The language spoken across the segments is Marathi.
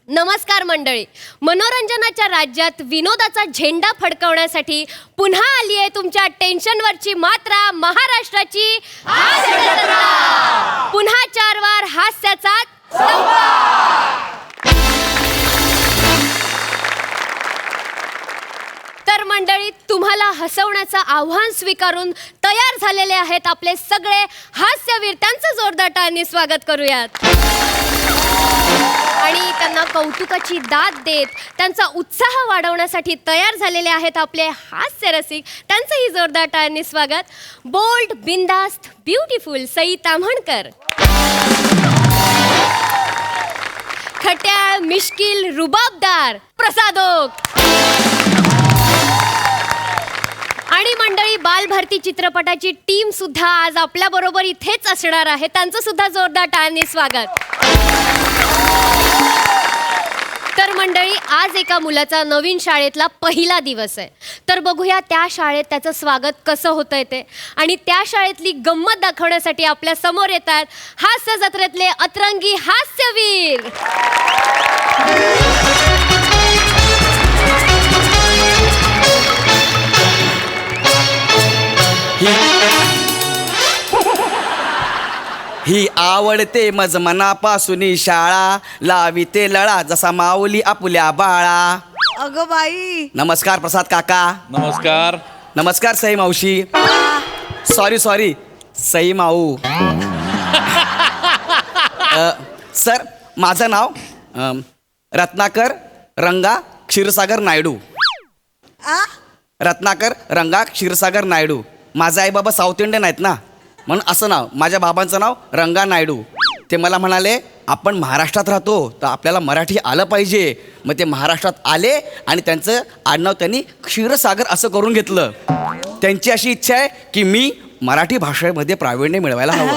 नमस्कार मंडळी. मनोरंजनाच्या राज्यात विनोदाचा झेंडा फडकवण्यासाठी पुन्हा आली आहे तुमच्या टेन्शनवरची मात्रा, महाराष्ट्राची हास्य जत्रा. पुन्हा 4 वार हास्याचा तर मंडळी, तुम्हाला हसवण्याचं आव्हान स्वीकारून तयार झालेले आहेत आपले सगळे हास्यवीर. त्यांचं जोरदार टाळ्यांनी स्वागत करूयात. आणि त्यांना कौतुकाची दाद देत त्यांचा उत्साह वाढवण्यासाठी तयार झालेले आहेत आपले हास्य रसिक. त्यांचंही जोरदार टाळ्यांनी स्वागत. बोल्ड, बिंदास्त, ब्युटिफुल सई ताम्हणकर. खट्याळ, मिश्किल, रुबाबदार प्रसाद ओक. आणि मंडळी, बालभारती चित्रपटाची टीम सुद्धा आज आपल्या बरोबर इथेच असणार आहे. त्यांचं सुद्धा जोरदार टाळ्यांनी स्वागत. तर मंडळी, आज एका मुलाचा नवीन शाळेतला पहिला दिवस आहे. तर बघूया त्या शाळेत त्याचं स्वागत कसं होतंय ते. आणि त्या शाळेतली गंमत दाखवण्यासाठी आपल्या समोर येतात हास्य जत्रेतले अतरंगी हास्यवीर. ही आवडते मज मनापासून शाळा, लाविते लळा जसा माऊली आपुल्या बाळा. अगं बाई. नमस्कार प्रसाद काका. नमस्कार. नमस्कार सई मावशी. सॉरी सई माऊ. सर, माझं नाव रत्नाकर रंगा क्षीरसागर नायडू. रत्नाकर रंगा क्षीरसागर नायडू. माझे आई बाबा साऊथ इंडियन आहेत ना, म्हणून असं नाव. माझ्या बाबांचं नाव रंगा नायडू. ते मला म्हणाले आपण महाराष्ट्रात राहतो तर आपल्याला मराठी आलं पाहिजे. मग ते महाराष्ट्रात आले आणि त्यांचं आडनाव त्यांनी क्षीरसागर असं करून घेतलं. त्यांची अशी इच्छा आहे की मी मराठी भाषेमध्ये प्रावीण्य मिळवायला हवं.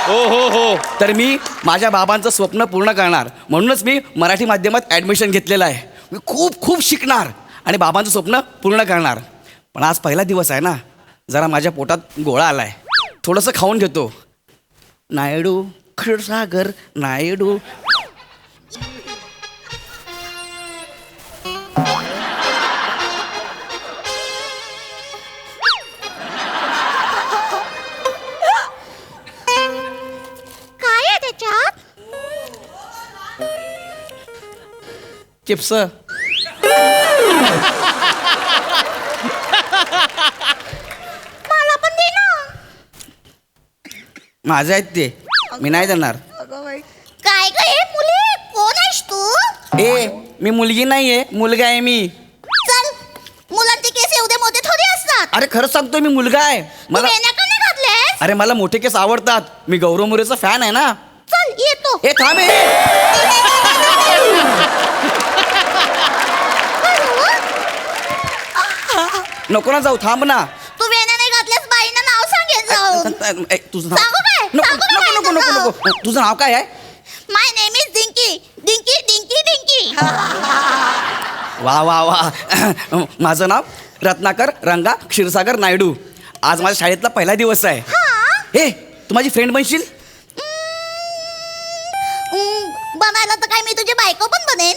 हो. तर मी माझ्या बाबांचं स्वप्न पूर्ण करणार म्हणूनच मी मराठी माध्यमात ॲडमिशन घेतलेलं आहे. मी खूप शिकणार आणि बाबांचं स्वप्न पूर्ण करणार. पण आज पहिला दिवस आहे ना, जरा माझ्या पोटात गोळा आलाय. थोडंसं खाऊन घेतो. नायडू क्षीरसागर नायडू. काय आहे त्याच्यात? चिप्स. मला पण दे ना. माझे आहेत ते, मी नाही देणार. अगं बाई. काय ग हे मुली, कोण आहेस तू? ए, मी मुलगी नाहीये, मुलगा आहे मी. चल, मुलांचे केस एवढे मोठे थोडी असतात. अरे खरंच सांगतोय, मी मुलगा आहे. तू वेण्या का नाही घातलेस? अरे मला मोठे केस आवडतात. मी गौरव मोरेचा फॅन आहे ना. चल येतो. ए थांब. नको ना जाऊ, थांब ना. तू वेण्या नाही घातल्यास बाईंना नाव सांगेल जाऊन. तुझं नाव सांगू काय? नको. नको. तुझं नाव काय आहे? My name is Dinki. Dinki Dinki Dinki. वा. माझं नाव रत्नाकर रंगा क्षीरसागर नायडू. आज माझ्या शाळेतला पहिला दिवस आहे. ए, तू माझी फ्रेंड बनशील? बनायला तर काय मी तुझी बायको पण बनेन.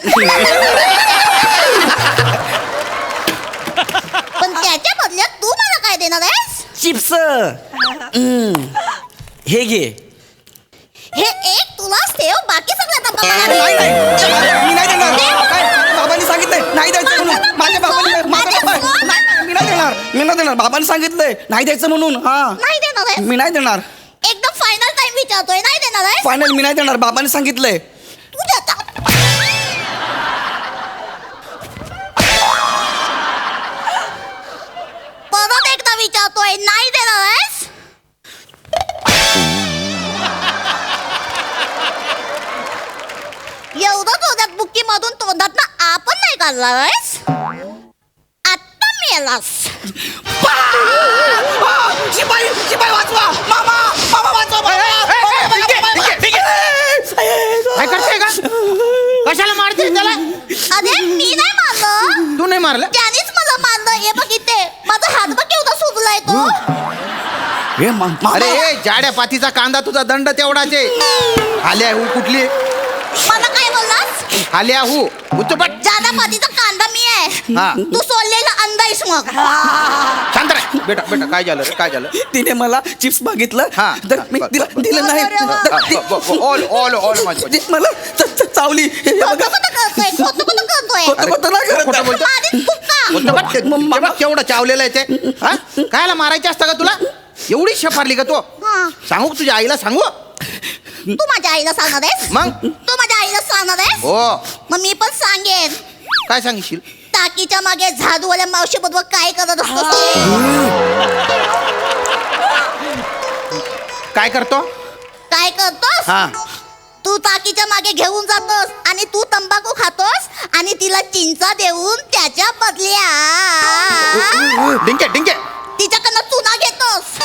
पण त्याच्या बदल्यात तू मला काय देणार आहेस? चिप्स. हे घे. हे एक तुलाच ठेव, बाकी सगळं मी नाही देणार. काय? बाबांनी सांगितलंय नाही द्यायचं म्हणून. माझ्या बाबांनी मी नाही देणार. बाबांनी सांगितलंय नाही द्यायचं म्हणून. नाही देणार आहे. मी नाही देणार. एकदम फायनल टाइम विचारतोय, नाही देणार आहे. फायनल मी नाही देणार. बाबांनी सांगितलंय. तू देता. परत एकदा विचारतोय, नाही देणार आहेस? एवढं तोंडात बुक्की मधून तोंडात ना आपण नाही काढणार आहेस? आत्ता मेलास. शिपाई वाचवा. मामा वाचवा. काय करते का? कशाला मारते त्याला? अरे मी नाही मारलं. तू नाही मारलं? त्यानेच मला मारलं. हे बघ इथे माझा हात बघ केवढा सुजलाय तो. अरे जाड्या पातीचा कांदा, तुझा दंड तेवढाच आहे. आल्या कुठली? मला काय आल्या हू उच्चपट ज्यादा पतीचा कांदा मी आहे हा. तू सोडलेला अंदा आहेस मग शांत रे बेटा बेटा काय झालं रे काय झालं तिने मला चिप्स मागितलं हा. तर मी तिला दिलं नाही ऑल ऑल ऑल माझं ती मला चावली हे बघा. खोटं करतोय खोटं खोटं नाही करत खोटं आहे. बोलतो. आधीच खूप का उच्चपट ते बघ केवढं चावलेलं आहे ते हा कायला मारायचं असतं का तुला एवढी शफारली का तू हा. सांगू का तुझ्या आईला सांगू तू माझ्या आईला सांगणार आहेस मग तू माझ्या आईला सांगणार आहेस हो मग मी पण सांगेन काय सांगशील टाकीच्या मागे झाडूवाल्या मावशी बरोबर काय करत असतो काय करतो काय करतोस हा तू टाकीच्या मागे घेऊन जातोस आणि तू तंबाखू खातोस आणि तिला चिंचा देऊन त्याच्या बदल्या डिंके डिंके तिच्याकडनं चुना घेतोस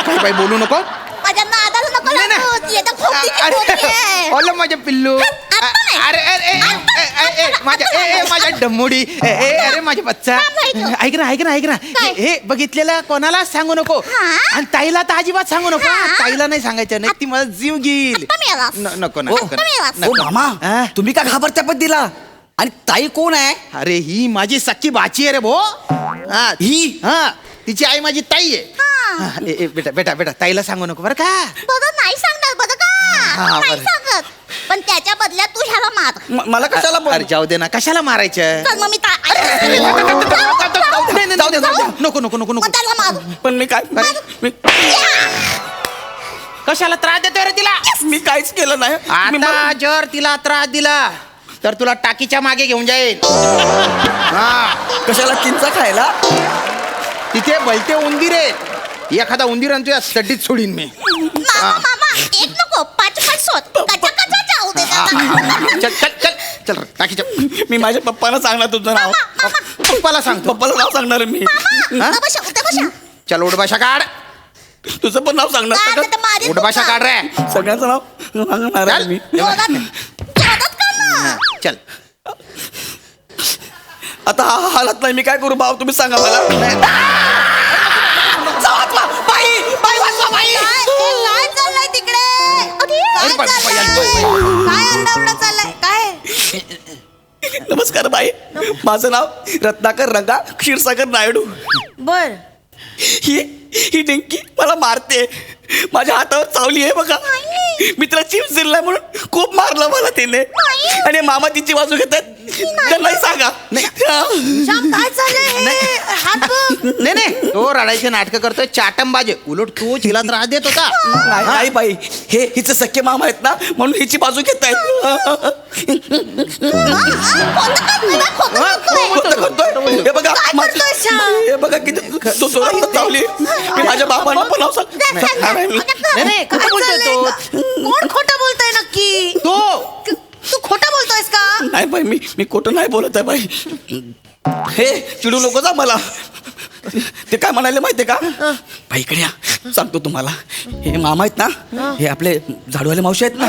काय बाई बोलू नको माझ्या नादाला नको नाही, नाही. लागू. ती आता खोपडीची खोपडी आहे. ओलं माझे पिल्लू आता नाही. अरे अरे माझ्या डम्मुडी अरे माझे बच्चा थांब ऐक ना काय? हे बघितलेलं कोणाला सांगू नको हा? आणि ताईला तर अजिबात सांगू नको हा? ताईला नाही सांगायचं नाही ती मला जीव घेईल आता मिळालास. नको ओ, आता मिळालास. ओ मामा हा? तुम्ही का घाबरत्या पण दिला आणि ताई कोण आहे अरे ही माझी सख्खी बाची आहे रे भो हा ही हा तिची आई माझी ताई आहे हा. हा, बेटा बेटा बेटा ताईला सांगू नको बरं का बरं नाही सांगणार बरं का हा, नाही बरं. सांगत पण त्याच्या बदल्यात तू ह्याला मार मला कशाला अरे जाऊ दे ना कशाला मारायचं तर मग मी नाही, नाही, जाऊ दे, जाऊ दे. नको नको नको मग नको त्याला मार पण मी काय मी कशाला त्रास देतोय रे तिला मी काहीच केलं नाही मी आता जर तिला त्रास दिला तर तुला टाकीच्या मागे घेऊन जाईल हा कशाला चिंचा खायला तिथे भलते उंदीर आहे एखादा उंदीर आणि तुझ्या चड्डीत सोडीन मी मामा मामा एक नको पाच शोध कचा कचा जाऊ दे त्याला. चल चल चल चल टाकीच्या मी माझ्या पप्पाला सांगणार तुझं नाव पप्पाला सांगतो पप्पाला नाव सांगणार मी हा? उठा बशा उठा बशा चल उडभाषा काढ तुझं पण नाव सांगणार काय सगळं- तर मारीन उडभाषा तुला. काढ रे सगळ्यांचं नाव सांगणार आहे चल. मी जोरात कर ना. चल आता हा हालत नाही मी काय करू भाऊ तुम्ही सांगा मला बाई बाई वाचवा बाई काय चाललंय तिकडे काय बाई, बाई, चाललंय? काय अंडावडा चाललाय काय नमस्कार बाई माझं नाव रत्नाकर रंगा क्षीरसागर नायडू बर ही डिंकी मला मारते माझ्या हातावर चावली आहे बघा मी तिला चिप्स दिलाय म्हणून खूप मारलं मला तिने आणि मामा तिची बाजू घेतात तर नाही सांगा श्याम काय चाललंय हात बघ. नाही नाही तो रडायचे नाटकं करतोय चाटंबाजे उलट तो तिला त्रास देत होता नाही बाई हे हिचे सख्खे मामा आहेत ना म्हणून हिची बाजू घेत हे बघा काय माझी- करतोय श्याम? हे बघा किती जोरात चावली मी माझ्या बाबांना पण नाव सांगणार आहे मी. नाही नाही काय कुठं बोलतोय चाललंय? तो कोण खोटं बोलतोय नक्की तो तू खोटं बोलतोयस का नाही बाई मी खोटं नाही बोलत आहे बाई हे चिडू नको जा मला ते काय म्हणाले माहितीये का बाई इकडे या सांगतो तुम्हाला हे मामा आहेत ना हे आपले झाडूवाले मावशी आहेत ना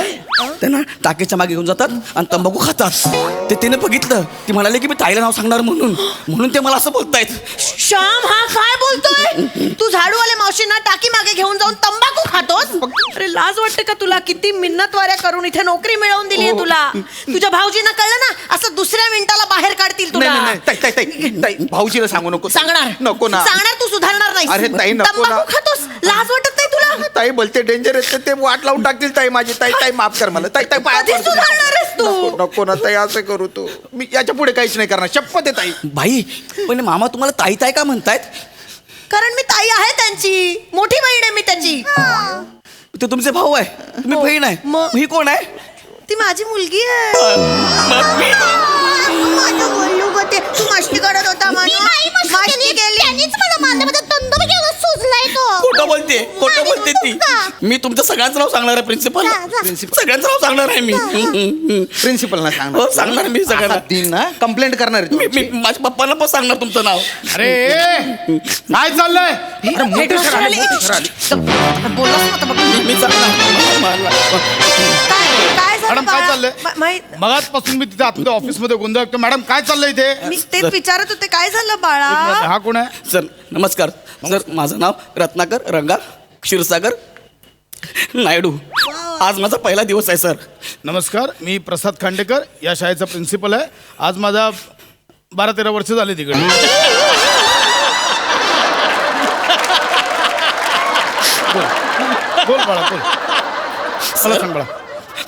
त्यांना टाकीच्या मागे घेऊन जातात आणि तंबाखू खातात ते तिने बघितलं ती म्हणाले की मी ताईला नाव सांगणार म्हणून ते मला असं बोलतायत श्याम हा काय बोलतोय तू झाडूवाले मावशींना टाकी मागे घेऊन जाऊन तंबाखू खातोस अरे लाज वाटते का तुला किती मिन्नतवाऱ्या करून इथे नोकरी मिळवून दिली आहे तुला तुझ्या भाऊजींना कळलं ना असं दुसऱ्या मिनिटाला बाहेर काढतील नाही तुला नाही नाही ताई, ताई, ताई, ताई, भाऊजीला सांगू नको सांगणार नको ना सांगणार तू सुधारणार नाही अरे ताई, नको ना. तंबाखू खातोस लाज वाटत नाही तुला ताई बोलते डेंजर आहे ते वाट लावून टाकतील ताई माझी ताई ताई माफ कर मला ताई ताई पाया कधी पडतो. सुधारणार आहेस तू? नको, नको ना ताई असं करू तू मी याच्या पुढे काहीच नाही करणार शपथ आहे ताई बाई पण मामा तुम्हाला ताई ताई का म्हणतायत कारण मी ताई आहे त्यांची मोठी बहीण आहे मी त्याची ते तुमचे भाऊ आहे तुम्ही बहीण आहे मग- ही कोण आहे ती माझी मुलगी आहे मग मी- माझं बोलू ग ते तू मस्ती करत होता मी म्हणून नाही मस्ती मस्ती केली. केली त्यांनीच मला मारलं माझा तंदूर घेऊन सुजलाय तो खोटं बोलते खोटं नाही, बोलते ती बोलू का? मी तुमचं सगळ्यांचं नाव सांगणार आहे प्रिन्सिपल जा, जा. सगळ्यांचं नाव सांगणार आहे मी प्रिन्सिपलना हो, सांगणार मी सगळ्यांना. दिन ना कंप्लेंट करणार आहे मी तू. मी माझ्या पप्पांना पण सांगणार तुमचं नाव अरे काय चाललंय अरे, मोठे सर आले, मोठे सर आले. बोललास ना आता बघ. मी सांगणार काय झालं मॅडम, काय बाळा? चाललंय? माहित मगाचपासून मी तिथे आतमध्ये ऑफिसमध्ये गोंधळ करतो. मॅडम काय चाललंय इथे मी तेच विचारत होते काय झालं बाळा हा कोण आहे सर नमस्कार सर माझं नाव रत्नाकर रंगा क्षीरसागर नायडू आज माझा पहिला दिवस आहे सर. नमस्कार, मी प्रसाद खांडेकर, या शाळेचा प्रिन्सिपल आहे. आज माझा 12-13 वर्ष झाले तिकडे. बोल बाळा, बोल. मला सांग बाळा,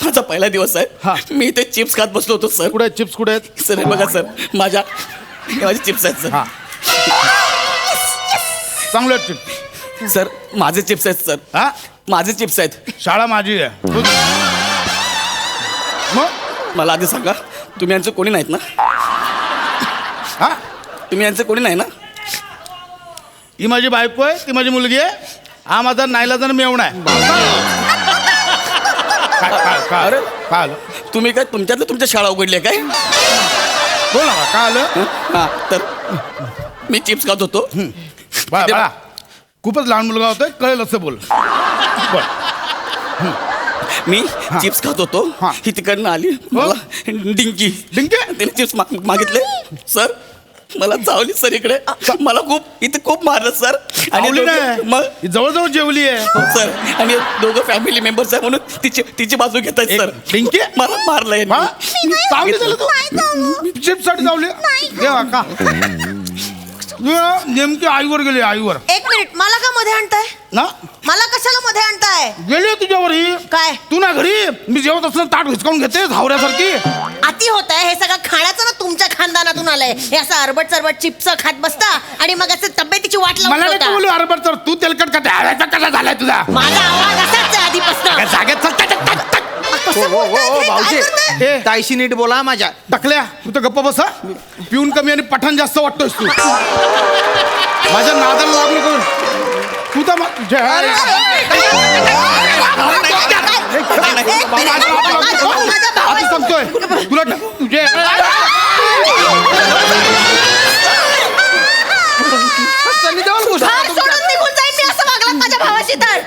माझा पहिला दिवस हा. आहे. मी इथे चिप्स खात बसलो होतो सर. कुठे आहेत चिप्स, कुठे आहेत? सर हे बघा सर, हे माझे चिप्स आहेत हा, चांगले आहेत चिप्स. सर. सर माझे चिप्स आहेत सर, हा, माझे चिप्स आहेत. शाळा माझी आहे. मग मला आधी सांगा, तुम्ही यांचं कोणी नाहीत ना? हा, तुम्ही यांचं कोणी नाही ना? ही माझी बायको आहे, ती माझी मुलगी आहे. हा माझा नाईलाजानं मेवणा आहे. काय अरे. आलं? तुम्ही काय तुमच्या शाळा उघडली आहे काय? बोल ना, काय आलं? हा, तर मी चिप्स खात होतो. बाळा बाळा, खूपच लहान मुलगा होतोय, कळेल असं बोल. बोल. मी चिप्स खात होतो. हा. ही तिकडनं आली, मला डिंकी डिंकी? तिने चिप्स मागितले सर. मला चावली सर इकडे. मला इथे खूप मारलं सर. आवली दोघं- नाही. मग ही जवळजवळ जेवली आहे. सर, आणि दोघं फॅमिली मेंबर्स आहे म्हणून तिची बाजू घेत आहेत सर. डिंकी? मला मारलंय. हा? चावली त्याला तू? चिप्ससाठी चावली? देवा का? नेमकी आईवर गेली, आईवर. एक मिनिट, मला का मध्ये आणताय? ना मला कशाला मध्ये आणताय? गेली तुझ्यावर ही. काय तू ना घरी मी जेवत असताना ताट हिसकावून घेते हावऱ्यासारखी. अति होत आहे हे सगळं खाण्याचं ना, तुमच्या खानदानातून आलंय. हे असं अरबट चरबट चिप्स खात बसता आणि मग असं तब्येतीची वाट मला लावून नाही ठेवता. बोलू अरे बरं, तर तू तेलकट का त्याचा कसा झालाय तुझा? माझा आवाज असाच आहे आधीपासून. जागेत चल, चल, चल, चल. भाऊजी ए, ताईशी नीट बोला माझ्या. टाकल्या तू तर गप्पा बसा. पिऊन कमी आणि पठाण जास्त वाटतोस तू. माझ्या नादाला लागलो करून तू तर आधी सांगतोय तुला तुझे हात सोडून निघून जाईन मी असं वागलात माझ्या भावाशी तर.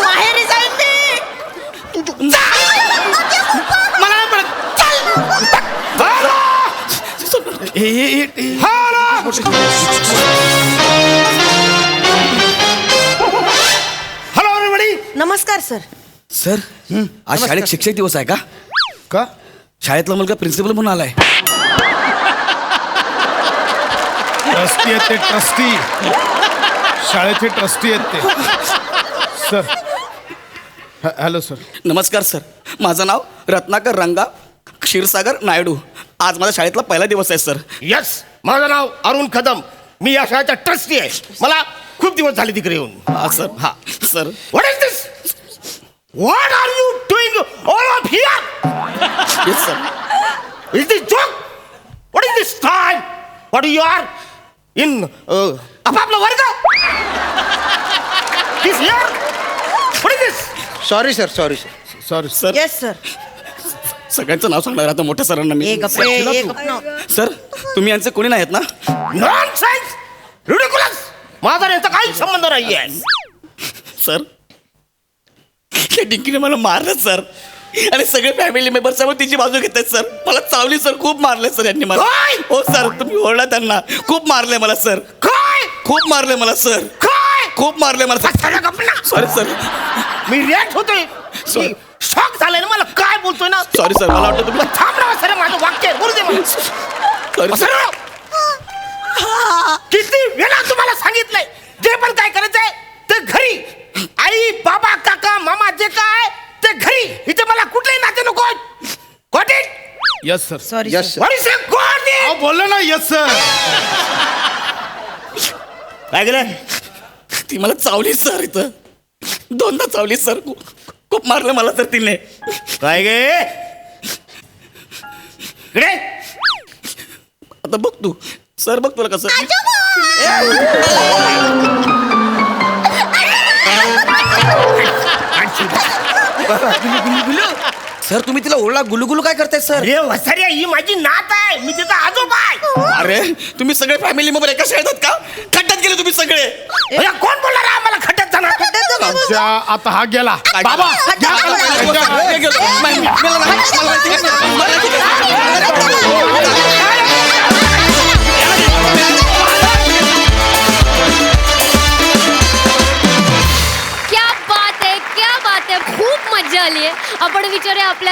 माहेरी जाईन मी. मला नाही पडत. Hello everybody. नमस्कार सर. सर, आज शाळेत शिक्षक दिवस आहे का? का शाळेतला मुलगा प्रिन्सिपल म्हणून आलाय. ट्रस्टी आहेत ते, ट्रस्टी. शाळेचे ट्रस्टी आहेत ते. Sir, hello sir. नमस्कार सर, माझं नाव रत्नाकर रंगा क्षीरसागर नायडू. आज माझ्या शाळेतला पहिला दिवस आहे सर. यस, माझं नाव अरुण कदम. मी या शाळेचा ट्रस्टी आहे. मला खूप दिवस झाले तिकडे येऊन. हा सर. हा sir. What is this? What are you doing all of here? Yes sir. Is this joke? What is this time? What you are in आपापला वर्ग? This here? What is this? Sorry sir, sorry sir. Sorry sir, yes sir. सगळ्यांचं नाव सांगणार आता मोठ्या सरांना मी. सर, तुम्ही यांचे कोणी नाहीत ना? Nonsense, ridiculous. माझा यांचा काही संबंध नाहीये. सर, त्या डिंकीने मला मारलं सर. आणि सगळे फॅमिली मेंबर्स आहे तिची बाजू घेत आहेत सर. मला चावली सर, खूप मारले सर यांनी मला. काय? हो सर, तुम्ही ओरडा त्यांना. खूप मारले मला सर. काय? खूप मारले मला सर. काय? खूप मारले मला सगळ्या गप्पा. Sorry sir. मी रिॲक्ट होतोय. Sorry. शॉक झालाय ना मला. काय बोलतोय ना? सॉरी सर, मला वाटतं तुम्ही थांब ना सर, माझं वाक्य आहे. बोलू दे मला. Sorry sir. सर, किती वेळा तुम्हाला सांगितलंय, जे पण काय करायचंय ते घरी. आई बाबा काका मामा जे काय ते घरी. इथे मला कुठलेही नाते नको. Got it? Yes sir. Sorry yes sir. What is got it? अहो बोललो ना यस सर. काय केलं? ती मला चावली सर. इथं 2दा चावली सर. खूप मारलं मला सर तिने. काय गे इकडे? आता बघ तू सर, बघ तुला कसं. सर, तुम्ही तिला ओरडा गुलुगुलू काय करताय सर? अरे वसाऱ्या, ही माझी नात आहे. मी तिचा आजोबा आहे. अरे, तुम्ही सगळे फॅमिली मेंबर एका शाळेत आहात का? खड्ड्यात गेले तुम्ही सगळे. अरे, कोण बोलणार आहे आम्हाला खड्ड्यात जाणार? आमच्या आता हा गेला. काय बाबा गेला? घ्या त्याला. हे गेलो. नाही, मला नाही, मला क्या बात है,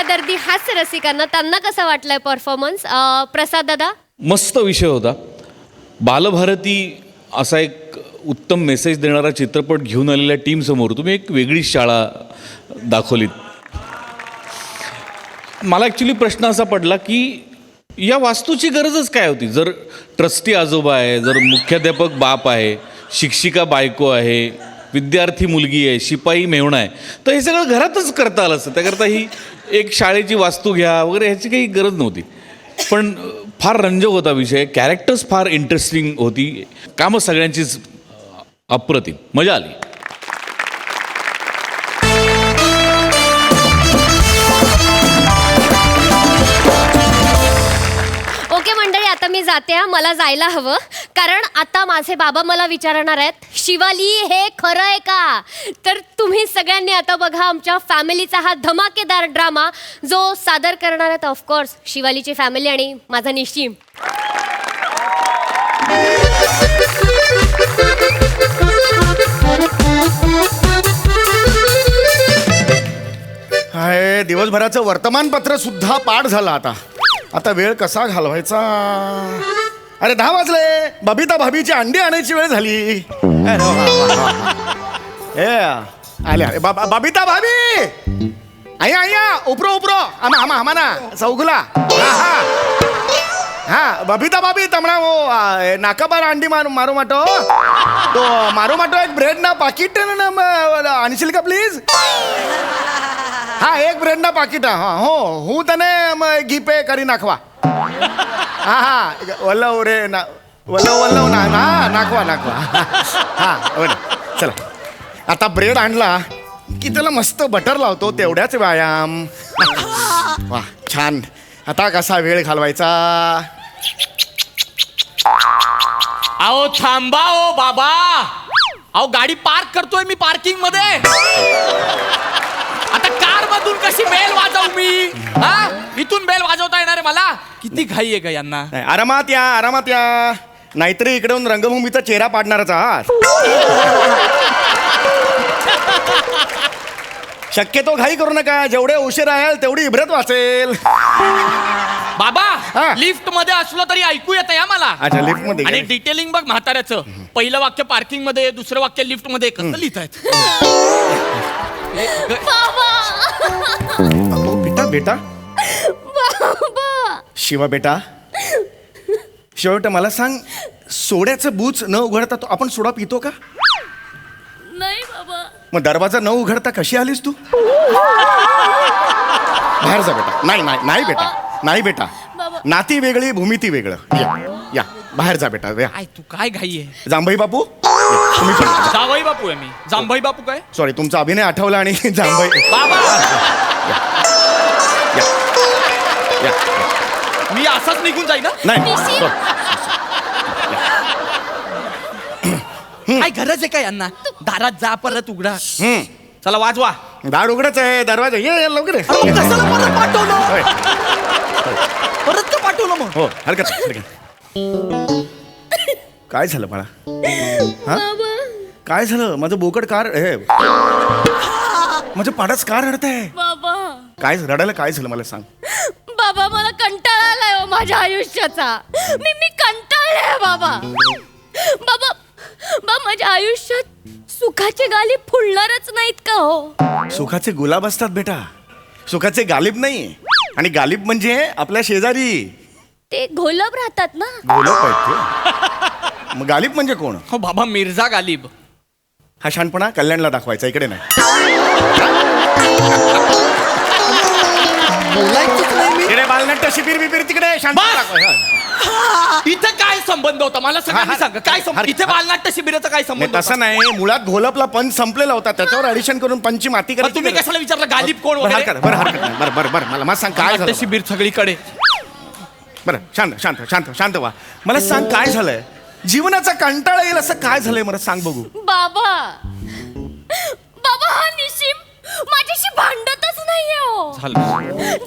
आपल्या दर्दी हास्य रसिकांना त्यांना कसं वाटलंय परफॉर्मन्स? प्रसाद दादा. मस्त विषय होता. बालभारती असा एक उत्तम मेसेज देणारा चित्रपट घेऊन आलेल्या टीमसमोर तुम्ही एक वेगळी शाळा दाखवलीत. मला ॲक्च्युली प्रश्न असा पडला की या वास्तूची गरजच काय होती? जर ट्रस्टी आजोबा आहे, जर मुख्याध्यापक बाप आहे, शिक्षिका बायको आहे, विद्यार्थी मुलगी आहे, शिपाई मेहुणा आहे, तर हे सगळं घरातच करता आलं असतं. त्याकरता ही एक शाळेची वास्तू घ्या वगैरे ह्याची काही गरज नव्हती. पण फार रंजक होता विषय, कॅरेक्टर्स फार इंटरेस्टिंग होती, कामं सगळ्यांचीच अप्रतिम, मजा आली. ओके मंडळी, आता मी जाते हा. मला जायला हवं, कारण आता माझे बाबा मला विचारणार आहेत, शिवाली हे खरं आहे का? तर तुम्ही सगळ्यांनी आता बघा आमच्या फॅमिलीचा हा धमाकेदार ड्रामा, जो सादर करणार आहेत ऑफकोर्स शिवालीची फॅमिली आणि माझा निशिम. हाय, दिवसभराचं वर्तमानपत्र सुद्धा पाठ झालं. आता वेळ कसा घालवायचा? अरे 10 वाजले. बबिता भाभीची अंडी आणायची वेळ झाली. अरे वा, वा, वा. ए आले आले. बबिता भाभी, आया उपरो आम्हा चौगुला. हा बबिता भाभी तमणा वो नाकाबार अंडी मारू माटो तो मारू माटो एक ब्रेड ना पाकिट आणशील का प्लीज? हा एक ब्रेड ना पाकिट. हा हो हूँ तने घी पे करी नाखवा. हा वल्लव रे ना वल्लव ना नाखवा हा बरं चला. आता ब्रेड आणला की त्याला मस्त बटर लावतो, तेवढ्याच व्यायाम. वा छान. आता कसा वेळ घालवायचा? अहो थांबा ओ बाबा. अहो गाडी पार्क करतोय मी पार्किंग मध्ये. आता कार मधून कशी बेल वाजवू मी? हा इथून बेल वाजवता येणार आहे मला? किती घाई आहे का यांना? नाही, आरामात या नाहीतरी इकडे येऊन रंगभूमीचा चेहरा पाडणारच आहात. शक्यतो घाई करू नका. जेवढे उशीर राहाल तेवढी इब्रत वाचेल. बाबा हा. लिफ्ट मध्ये असलो तरी ऐकू येतं या मला. अच्छा लिफ्ट मध्ये आणि काय? डिटेलिंग बघ म्हाताऱ्याचं. पहिलं वाक्य पार्किंग मध्ये, दुसरं वाक्य लिफ्ट मध्ये. कसं लिहितायत? बेटा शिवा बेटा मला सांग, सोड्याचं बूच न उघडता तो आपण सोडा पितो का? नाही बाबा. मग दरवाजा न उघडता कशी आलीस तू? बाहेर जा बेटा. नाही बेटा नाती वेगळी भूमिती वेगळं. या बाहेर जा बेटा. या काय तू काय घाई आहे? जांभई बापू तुम्ही पण या. जावई बापू आहे मी. जांभई बापू काय? सॉरी तुमचा अभिनय आठवला आणि जांभई. बाबा या. मी असाच निघून जाईन ना? नाही काय गरज आहे का यांना? दारात जा परत उघडा. चला वाजवा. दार उघडच आहे, दरवाजा ये लवकर ये. अरे कशाला परत पाठवलं? होय. परत का पाठवलं मग? हो हरकत काय झालं बाळा? हा काय झालं? माझं बोकड कार हे माझं पाडाच कार रडत आहे. बाबा काय रडायला काय झालं मला सांग? बाबा मला कंटाळा आलाय हो माझ्या आयुष्याचा. मी कंटाळले बाबा. बाबा माझ्या आयुष्यात सुखाचे गालिब फुलणारच नाहीत का हो? सुखाचे गुलाब असतात बेटा, सुखाचे गालिब नाही. आणि गालिब म्हणजे आपल्या शेजारी ते घोलप राहतात ना. गोलप आहेत ते. मग गालिब म्हणजे कोण? हो बाबा मिर्झा गालिब. हा शहाणपणा कल्याणला दाखवायचा, इकडे नाही. बोलायचंच नाही मी. तिकडे बालनाट्य शिबिर बिबिर तिकडे शांत बस! दाखवायचा. इथं काय संबंध होता मला सगळ्यांनी सांगा. काय संबंध? इथे बालनाट्य शिबिराचा काय संबंध नाही तसं होता? नाही, मुळात घोलपला पंच संपलेला होता, त्याच्यावर ऍडिशन करून पंची माती मग करायची. तुम्ही कशाला विचारलं गालिब कोण बरं वगैरे? हरकत नाही. बरं मला मग सांग काय झालं? नाट्य शिबिर सगळीकडे. बरं शांत व्हा. मला सांग काय झालंय? जीवनाचा कंटाळा येईल असं काय झालंय मला सांग बघू. बाबा हा निशिम माझ्याशी भांडतच नाहीये हो.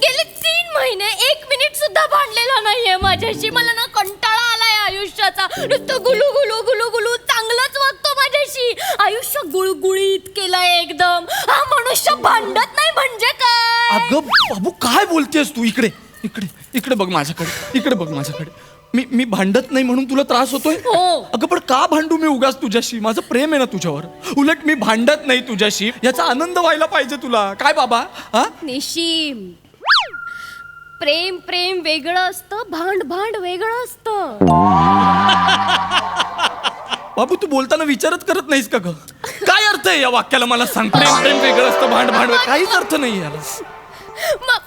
गेले 3 महिने 1 मिनिट सुद्धा भांडलेला नाहीये माझ्याशी. मला ना कंटाळा आलाय आयुष्याचा. नुसतं गुलू गुलू गुलू गुलू चांगलंच वागतो माझ्याशी. माझ्याशी आयुष्य गुळगुळीत केलंय एकदम. हा मनुष्य भांडत नाही म्हणजे काय? अगं बाबू काय बोलतेस तू? इकडे इकडे इकडे बघ माझ्याकडे, इकडे बघ माझ्याकडे. मी भांडत नाही म्हणून तुला त्रास होतोय? हो. अगं पण का भांडू मी उगाच तुझ्याशी? माझं प्रेम आहे ना तुझ्यावर. उलट मी भांडत नाही तुझ्याशी, याचा आनंद व्हायला पाहिजे तुला. काय बाबा? हा निशिम, प्रेम प्रेम वेगळं असतं, भांड भांड वेगळं असतं. बाबू तू बोलताना विचारच करत नाहीस का ग? काय अर्थ आहे या वाक्याला? मला सांग. प्रेम प्रेम वेगळं असतं, भांड भांड वेगळं. काहीच अर्थ नाही याला. मग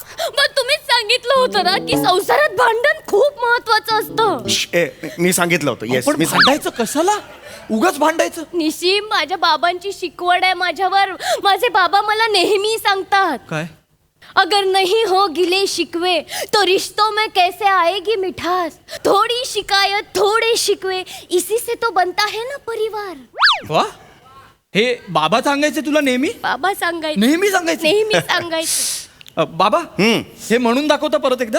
तुम्हीच सांगितलं होतं ना की संसारात भांडण खूप महत्वाचं असतं. मी सांगितलं होतं. येस, पण मी सांगितलं. भांडायचं कशाला? उगाच भांडायचं? निशिम, माझ्या बाबांची शिकवण आहे माझ्यावर. माझे बाबा मला नेहमी सांगतात, काय? अगर नहीं हो गिले शिकवे तो रिश्तों में कैसे आएगी मिठास. थोड़ी शिकायत थोड़े शिकवे इसी से तो बनता है ना परिवार. वा, हे बाबा सांगायचे तुला नेहमी? बाबा सांगायचे. नेहमी सांगायचे? नेहमी सांगायचे. बाबा हे म्हणून दाखवता परत एकदा.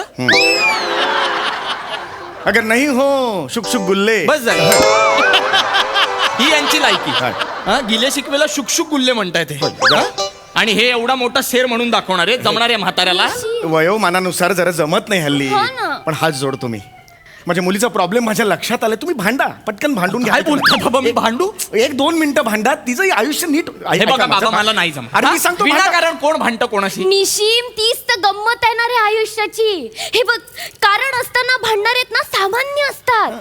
अगर नाही हो शुक शुक गुल्ले. बस झालं. ही यांची लायकी. हा, गिले शिकवेला शुकशुक गुल्ले म्हणतायत हे. हा? आणि हे एवढा मोठा शेर म्हणून दाखवणार आहे जमणाऱ्या म्हाताऱ्याला. वयोमानानुसार जरा जमत नाही हल्ली. हो ना. पण हात जोडतो मी. माझ्या मुलीचा प्रॉब्लेम माझ्या लक्षात आलाय. तुम्ही भांडा, पटकन भांडून घ्या. काय बोलता बाबा? मी भांडू? 1-2 मिनिटं भांडा, तिचं आयुष्य नीट. हे बघा बाबा, मला नाही जमत. अरे मी सांगतो भांडा. विनाकारण कोण भांडतं कोणाशी? निशिम, तीच तर गंमत आहे ना रे आयुष्याची. हे बघ, कारण असताना भांडणार आहेत ना सामान्य असतात.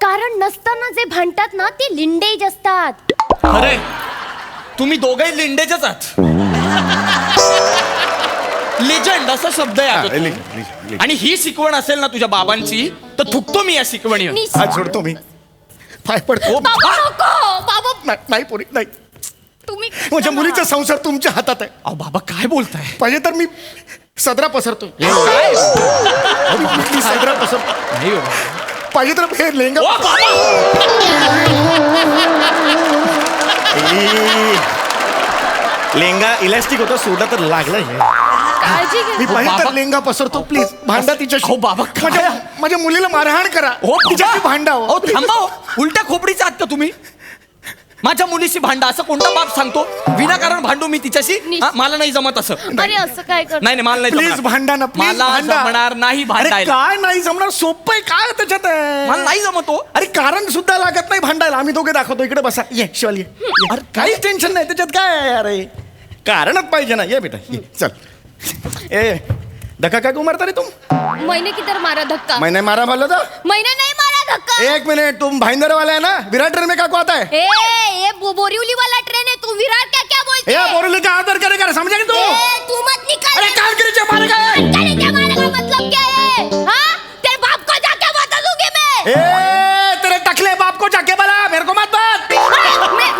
कारण नसताना जे भांडतात ना ते लिंडेज असतात. अरे तुम्ही दोघंही लिंडेचच आहात. लेजंड असा शब्द आहे अगं तो. आणि ही शिकवण असेल ना तुझ्या बाबांची तर थुकतो मी या शिकवणीवर. निशिम, हात जोडतो मी. पाय पडतो. बाबा नको. बाबा नाही पोरी, नाही. तुम्ही माझ्या मुलीचा संसार तुमच्या हातात आहे. अहो बाबा काय बोलताय? पाहिजे तर मी सदरा पसरतो. काय? मी सदरा पसरतो. नाही हो. पाहिजे तर हे लेंगा. ओ बाबा! लेंगा इलास्टिक होता, सोडा तर लागला हे. काळजी घ्या. मी पाहिजे तर बाबा. लेंगा पसरतो. प्लीज भांडा तिच्याशी. अहो बाबा, काय? माझ्या मुलीला मारहाण करा. हो तिच्याशी भांडा. अहो थांबा हो. उलट्या खोपडीचा आहात का तुम्ही? माझ्या मुलीशी भांडा असं कोणता बाप सांगतो? विनाकारण भांडू मी तिच्याशी? हा, मला नाही जमत असं. अरे असं काय कर. नाही नाही, मला नाही प्लीज जमणार. भांडा ना, प्लीज मला भांडा. जमणार नाही अरे भांडायला. काय नाही जमणार? सोपं आहे. काय त्याच्यात आहे? मला नाही जमत हो. अरे कारण सुद्धा लागत नाही भांडायला. आम्ही दोघे दाखवतो. इकडे बसा. ये शिवाली ये. अरे काहीच टेन्शन नाही त्याच्यात. काय आहे अरे? कारणच पाहिजे ना. ये बेटा ये. चल. ए धक्का काय मारता रे तुम? मैंने किधर मारा धक्का? मैंने मारा बोला था. मैंने नहीं मारा धक्का. 1 मिनट. तुम भाईंदर वाला है ना? विराट ट्रेन में क्या आता है? ये बोरीवली वाला ट्रेन है. तू विराट क्या बोलते ए है? बोरली का आदर करेगा समझा कि तू? तू मत निकाल. अरे कालगिरीचे मारे काय? कालगिरीचे मारे का मतलब क्या है? हाँ? तेरे बाप को जाके बता दूंगी मैं. ए तेरे टकले बाप को जाके बोला. मेरे को मत बात. मैं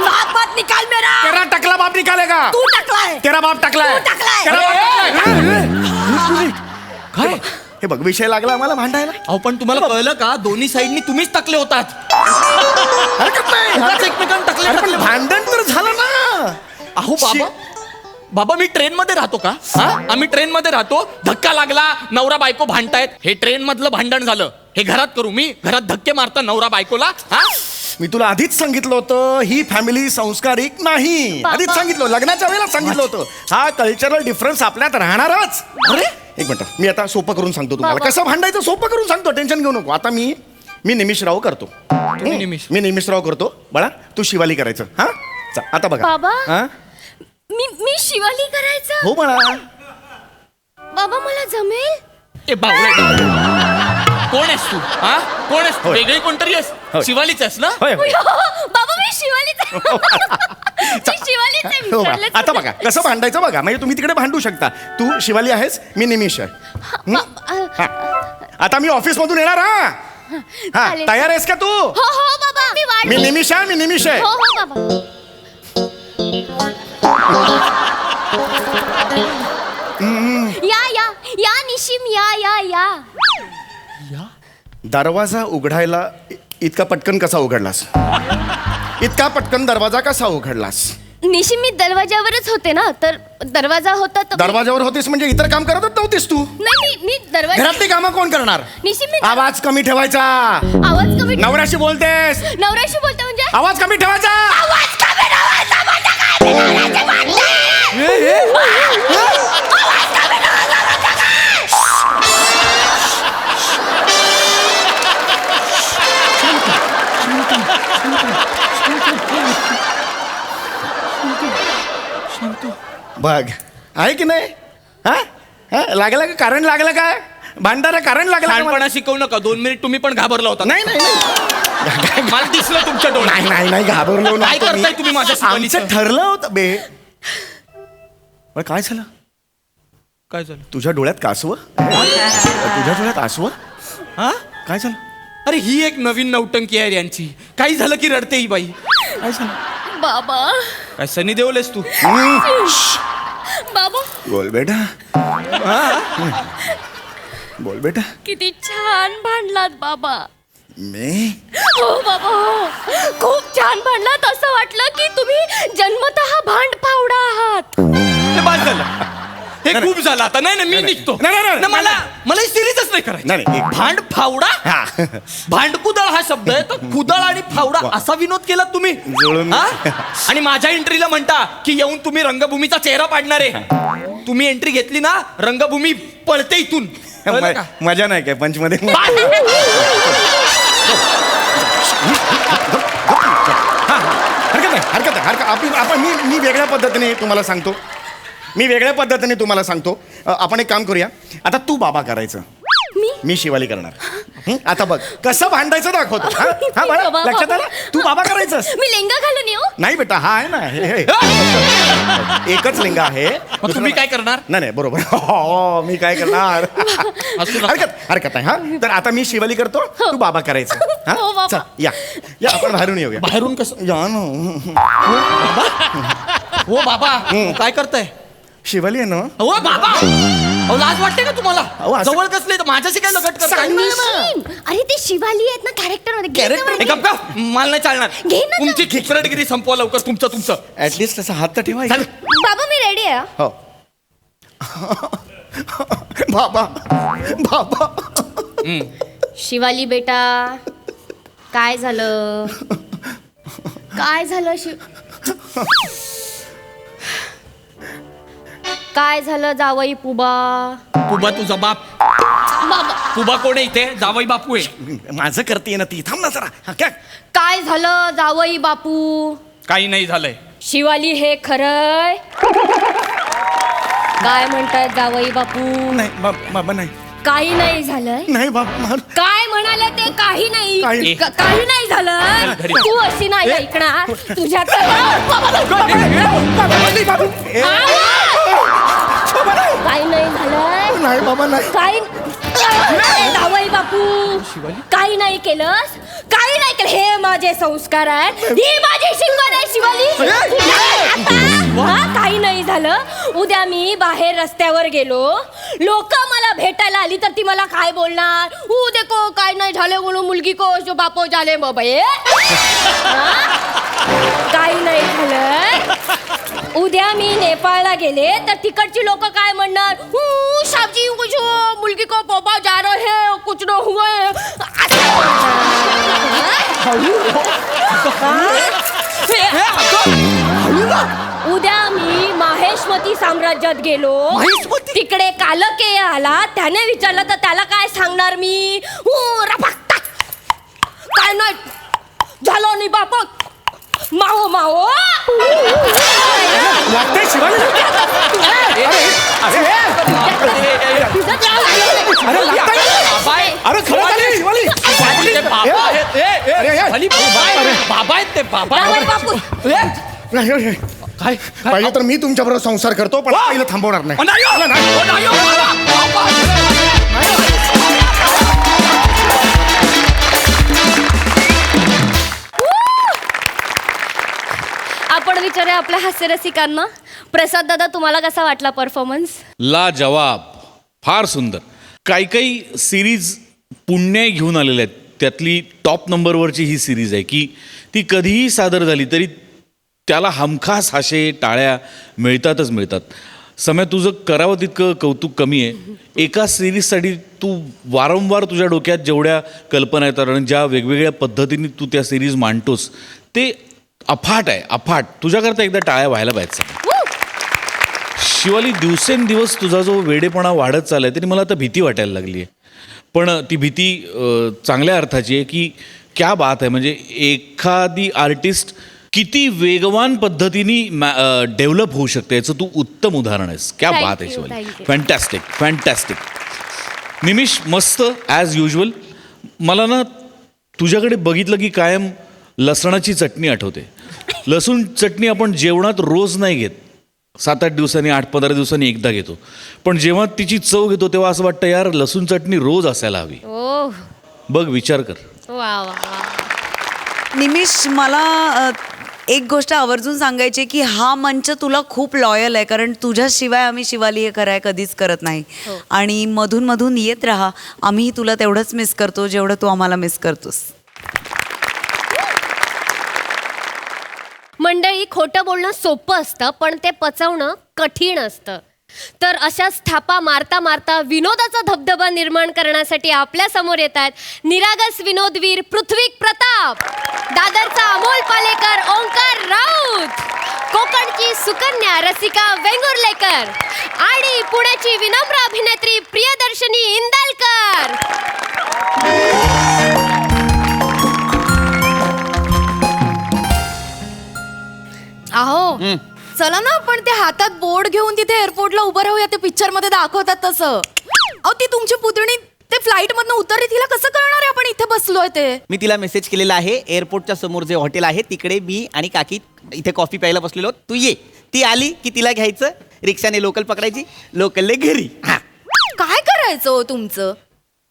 बाप मत निकाल मेरा. तेरा टकला बाप निकालेगा. तू टकला है. तेरा बाप टकला है. तू टकला है. तेरा बाप टकला है. काय? हे बघ विषय लागला आम्हाला भांडायला. अहो पण तुम्हाला कळलं का? दोन्ही साईडनी तुम्हीच टाकले होतात. हरकत नाही. उगाच एकमेकांना टाकले अरे पण टाकले. भांडण तर झालं ना. अहो बाबा, बाबा मी ट्रेन मध्ये राहतो का? हा, आम्ही ट्रेन मध्ये राहतो. धक्का लागला, नवरा बायको भांडतायत. हे ट्रेन मधलं भांडण झालं. हे घरात करू मी? घरात धक्के मारता नवरा बायकोला? हा, मी तुला आधीच सांगितलं होतं ही फॅमिली संस्कारिक नाही. बाबा. आधीच सांगितलं, लग्नाच्या वेळेला सांगितलं होतं. हा कल्चरल डिफरन्स आपल्यात राहणारच. अरे एक मिनिट, मी आता सोपं करून सांगतो तुम्हाला. बाबा. कसं भांडायचं सोपं करून सांगतो. टेन्शन घेऊ नको. आता मी निमिषराव करतो. निमिष. मी निमिषराव करतो. बाळा तू शिवाली करायचं. हा आता बघा. बाबा. हा मी शिवाली करायचं. हो बाळा. बाबा मला जमेल. ए बावळे, कोण आहेस तू? हा, कोण आहेस तू? होय. वेगळी कोणतरी आहेस? होय. शिवालीच आहेस ना? होय होय. बाबा मी शिवालीच आहे. मी शिवालीच आहे. हो बाळा. विसरलेच आता होते. बघा कसं भांडायचं बघा. म्हणजे तुम्ही तिकडे भांडू शकता. तू शिवाली आहेस, मी निमिष आहे. हा. आता मी ऑफिस मधून येणार. हा हा चालेल. तयार आहेस का तू? हो हो बाबा मी वाट मी निमिष आहे. मी निमिष आहे. हो हो बाबा. या निशिम या. दरवाजा उघडायला इतका पटकन कसा उघडलास? इतका पटकन दरवाजा कसा उघडलास? निशिम मी दरवाजावरच होते ना, तर दरवाजा होता तर दरवाजावर होतीस म्हणजे इतर काम करतच नव्हतीस तू? नाही मी दरवाजा. घरातली कामं कोण करणार? निशिम मी आवाज कमी ठेवायचा. आवाज कमी. नवऱ्याशी बोलतेस, नवऱ्याशी बोलते म्हणजे आवाज कमी ठेवायचा. आवाज कमी बघ आहे की नाही हा हा? लागलं का कारण लागलं काय भांडारा कारण लागलं का मला? लहानपणा शिकवू नका 2 मिनिट तुम्ही पण घाबरला होता नाही नाही नाही मला दिसलं तुमच्या डोळ्यात नाही नाही नाही घाबरलो काय नव्हतो मी. करताय तुम्ही माझ्या शिकवणीचं? आमचं ठरलं होतं बे बरं, काय झालं काय झालं तुझ्या डोळ्यात कासव तुझ्या डोळ्यात आसव हा काय झालं अरे ही एक नवीन नौटंकी आहे यांची काही झालं की रडते ही बाई काय झालं बाबा काय सनी देवलेस तू बाबा बोल बेटा बोल बेटा किती छान भांडलात बाबा. मी हो बाबा हो खूप छान भांडलात. असं वाटलं की तुम्ही जन्मतः भांड फावडा आहात. हे बाद झालं हे खूप झालं आता नाही नाही मी निघतो नाही, नाही, नाही, नाही, मला ही सिरीजच नाही करायची नाही, नाही, एक- भांड फावडा हा. भांडकुदळ हा शब्द आहे तर कुदळ आणि फावडा असा विनोद केला तुम्ही जुळून. हा? आणि माझ्या एंट्रीला म्हणता की येऊन तुम्ही रंगभूमीचा चेहरा पाडणार आहे तुम्ही एंट्री घेतली ना रंगभूमी पळते इथून कळलं का? मजा नाही काय पंचमध्ये हरकत नाही आपण मी वेगळ्या पद्धतीने तुम्हाला सांगतो आपण एक काम करूया आता तू बाबा करायचं मी शिवाली करणार आता बघ कसं भांडायचं दाखवतो हा? हा बाळा बाबा, लक्षात बाबा. आलं तू बाबा करायचंस मी लेंगा घालून येऊ. नाही बेटा हा आहे ना हे एकच लिंग आहे मग तुम्ही काय करणार नाही नाही बरोबर हो मी काय करणार असू नका. हरकत आहे हा तर आता मी शिवाली करतो तू बाबा करायचं हा? हो, बाबा. चल, या आपण बाहेरून येऊया बाहेरून कसं या ना हो बाबा काय करताय शिवाली आहे ना हो बाबा अहो लाज वाटते का तुम्हाला अहो, असं- जवळ कसले तर माझ्याशी काय लगट करताय निशिम, अरे ते शिवाली आहेत ना कॅरेक्टर मध्ये घे ना Character? बरं. हे गप्प का? मला नाही चालणार घे ना तुमची खिचरटगिरी संपवा लवकर तुमचं ऍटलिस्ट तसा हात तर ठेवा चल. बाबा मी रेडी आहे. हो बाबा बाबा शिवाली बेटा काय झालं काय झालं काय झालं जावई पुबा. पुबा तुझा बाप बाबा पुबा कोण आहे इथे जावई बापू आहे माझं करते ना ती थांब ना जरा हा, काय काय झालं जावई बापू. काही नाही झालंय शिवाली हे खरंय काय म्हणतायत जावई बापू. नाही बाबा नाही काही नाही झालंय. नाही बाबा काय म्हणाले ते काही नाही काही- काही नाही झालं. घरी. तू अशी नाही ऐकणार तुझ्या काही नाही झालं. नाही बाबा नाही काही जावई बापू काही नाही केलंस काही नाही केलं. हे माझे संस्कार आहेत ही माझी शिकवण आहे शिवाली. हा, काही नाही झालं. उद्या मी बाहेर रस्त्यावर गेलो लोक मला भेटायला आली तर ती मला काय बोलणार देखो काय नाही झाले म्हणून मुलगी को जो बापो झाले बाबा काही नाही झालं. उद्या मी नेपाळला गेले तर तिकडची लोक काय म्हणणार शाबजी कुछ मुलगी को बाबा जा रहे है कुछ न हुआ है. उद्या मी माहेशमती साम्राज्यात गेलो तिकडे कालकेय आला त्याने विचारलं तर त्याला काय सांगणार मी रफाकता. काय नाही झालं नाही बाप माओ माओ लागतंय शिवाली अरे लागतंय अरे खरं झालं शिवाली ते बाबा आहेत अरे, अरे. खाली बाबा आहेत ते बाबा जावई बापू नाही काय पाहिजे तर मी तुमच्या बरोबर संसार करतो पण पहिलं थांबवणार नाही नाही हो. नाही हो, बाबा. आपण विचारूया आपल्या हास्यरसिकांना. प्रसाद दादा तुम्हाला कसा वाटला परफॉर्मन्स. ला जवाब फार सुंदर. काही सिरीज पुण्य घेऊन आलेल्या आहेत त्यातली टॉप नंबरवरची ही सिरीज आहे की ती कधीही सादर झाली तरी त्याला हमखास हाशे टाळ्या मिळतात. समय तुझं करावं तितकं कौतुक कमी आहे. एका सिरीजसाठी तू वारंवार तुझ्या डोक्यात जेवढ्या कल्पना येतात आणि ज्या वेगवेगळ्या पद्धतीने तू त्या सिरीज मांडतोस ते अफाट आहे, अफाट. तुझ्याकरता एकदा टाळ्या व्हायला पाहिजे. शिवाली, दिवसेंदिवस तुझा जो वेडेपणा वाढत चाललाय तरी मला आता भीती वाटायला लागली आहे. पण ती भीती चांगल्या अर्थाची आहे की क्या बात आहे. म्हणजे एखादी आर्टिस्ट किती वेगवान पद्धतीने डेव्हलप होऊ शकते याचं तू उत्तम उदाहरण आहेस. क्या Thank बात आहे you, Shivali. thank you. Fantastic, fantastic. Nimish, मस्त ॲज युजल. मला ना तुझ्याकडे बघितलं की कायम लसणाची चटणी आठवते. लसूण चटणी आपण जेवणात रोज नाही घेत, 7-8 दिवसांनी, 8-15 दिवसांनी एकदा घेतो. पण जेव्हा तिची चव घेतो तेव्हा असं वाटतं यार लसूण चटणी रोज असायला हवी. ओ बघ, विचार कर. वा वा वा. निमिष, मला एक गोष्ट आवर्जून सांगायची की हा मंच तुला खूप लॉयल आहे, कारण तुझ्याशिवाय आम्ही शिवाली हे कराय कधीच करत नाही. आणि मधून मधून येत राहा. आम्ही तुला तेवढंच मिस करतो जेवढं तू आम्हाला मिस करतोस. मंडळी, खोटं बोलणं सोपं असतं पण ते पचवणं कठीण असतं. तर अशाच थापा मारता मारता विनोदाचा धबधबा निर्माण करण्यासाठी आपल्या समोर येत आहेत निरागस विनोदवीर पृथ्वीक प्रताप, दादरचा अमोल पालेकर, ओंकार राऊत, कोकणची सुकन्या रसिका वेंगुर्लेकर आणि पुण्याची विनम्र अभिनेत्री प्रियदर्शनी इंदालकर. अहो चला ना आपण ते हातात बोर्ड घेऊन तिथे एअरपोर्टला उभं राहूया. ते पिक्चर मध्ये दाखवतात तसं. अहो ती तुमची पुतणी ते फ्लाईट मधनं उतरली, तिला कसं कळणार आहे आपण इथे बसलोय ते? मी तिला मेसेज केलेला आहे, एअरपोर्टच्या समोर जे हॉटेल आहे तिकडे मी आणि काकी इथे कॉफी प्यायला बसलेलो, तू ये. ती आली की तिला घ्यायचं, रिक्षाने लोकल पकडायची, लोकलने घरी. हा, काय करायचं हो तुमचं?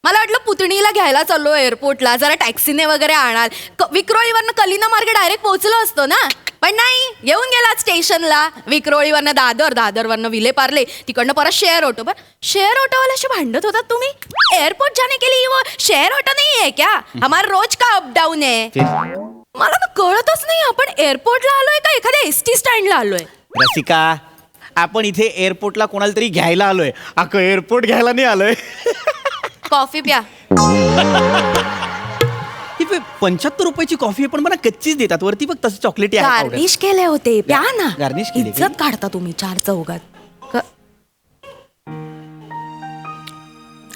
मला वाटलं पुतणीला घ्यायला चाललो एअरपोर्टला, जरा टॅक्सीने वगैरे आणाल. विक्रोळीवरनं कलिना मार्गे डायरेक्ट पोहोचलो असतो ना. पण नाही, येऊन गेला स्टेशनला. विक्रोळीवरनं दादर, दादरवरनं विले पार्ले, तिकडनं परत शेअर ऑटो. पण शेअर ऑटोवाल्याशी भांडत होतात तुम्ही. एअरपोर्ट जाने के लिए वो शेअर ऑटो नहीं है क्या? हमारा रोज का अपडाऊन है. मला तर कळतच नाही आपण एअरपोर्टला आलोय का एखाद्या एसटी स्टँडला आलोय. रसिका, आपण इथे एअरपोर्टला कोणाला तरी घ्यायला आलोय, अख्खं एअरपोर्ट घ्यायला नाही आलोय. कॉफी प्या. ही 75 रुपयाची कॉफी आहे, पण मला कच्चीच देतात. वरती बघ तसं चॉकलेटी आहे. गार्निश केले होते, प्या ना. गार्निश केले का? इज्जत काढता तुम्ही 4 चौघात.